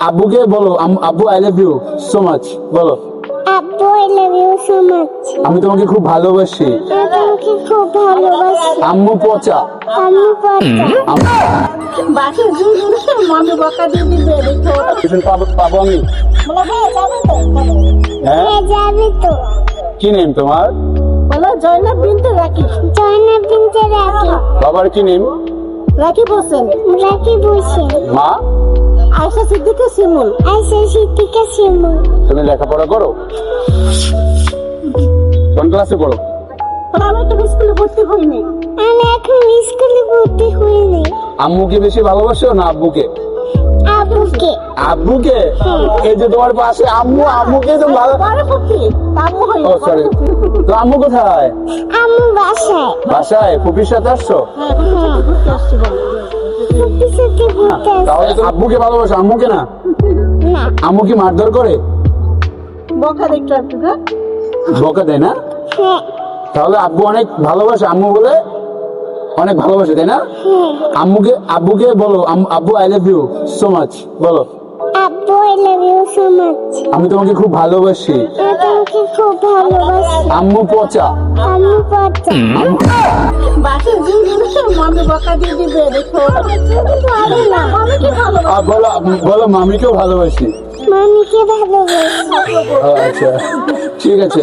আব্বুকে বলো আব্বু I love you so much বলো। আব্বু I love you so much. আমি তোমাকে খুব ভালোবাসি। আমি তোমাকে খুব ভালোবাসি। আম্মু পচা। আম্মু পচা। বাকি মনে বকা দিয়ে দিবে দেখো। টিউশন পাবো আমি? বলো হ্যাঁ যাবে তো। হ্যাঁ হ্যাঁ যাবে তো। কি নেম তোমার? বলো জয়নাব বিনতে রাখি। জয়নাব বিনতে রাখি। বাবার কি নেম? রাকিব হোসেন। রাকিব হোসেন। মা? আয়শা সিদ্দিকা শিমুল। আয়শা সিদ্দিকা শিমুল। তুমি লেখাপড়া করো? কোন ক্লাসে পড়ো? আমি তো স্কুলে ভর্তি হইনি। আমি এখন স্কুলে ভর্তি হইনি। আম্মুকে বেশি ভালোবাসো না আব্বুকে? আব্বুকে। আব্বুকে? এই যে তোমার পাশে আম্মু, আম্মুকে তো ভালো। বড় ফুপি আম্মু হই। ও সরি, তো আম্মু কোথায়? আম্মু বাসায়। বাসায় ফুপির সাথে আসছো? হ্যাঁ ঘুরতে আসছি বলো। ফুপির সাথে ঘুরতে আসি। তাহলে তো আব্বুকে ভালোবাসো, আম্মুকে না? না। আম্মু কি মারধর করে? বকা দেখতে আসছি না। বকা দেয় না? হ্যাঁ। তাহলে আব্বু অনেক ভালোবাসে, আম্মু বলে অনেক ভালোবাসে, তাই না? হ্যাঁ। আব্বুকে বলো আব্বু I love you so much বলো। আব্বু I love you so much. আমি তোমাকে খুব ভালোবাসি। আমি তোমাকে খুব ভালোবাসি। আম্মু পচা। আম্মু পচা। বাকি মনে বকা দিয়ে দিবে দেখো। পারে না। আমি কি ভালো বলো বলো মামিকেও ভালোবাসি। মামিকে ভালোবাসি। ও আচ্ছা, ঠিক আছে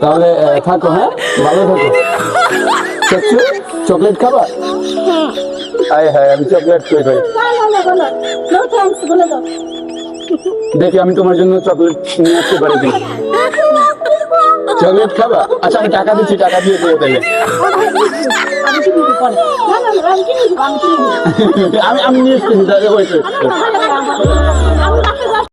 তাহলে থাকো, হ্যাঁ ভালো থাকো। চাচ্ছু চকলেট খাবা? হ্যাঁ। আয় হ্যাঁ, আমি চকলেট খেয়ে খাই। না বলো নো থ্যাঙ্কস বলে দাও। দেখি আমি তোমার জন্য চকলেট নিয়ে আসতে পারি কি? চকলেট খাবা? আচ্ছা আমি টাকা দিচ্ছি, টাকা দিয়ে দেবো তাহলে। আমি কি নিতে পারি? না আমি কি নিতে পারি? আমি নিয়ে এসেছি, তাহলে হয়েছে। আমি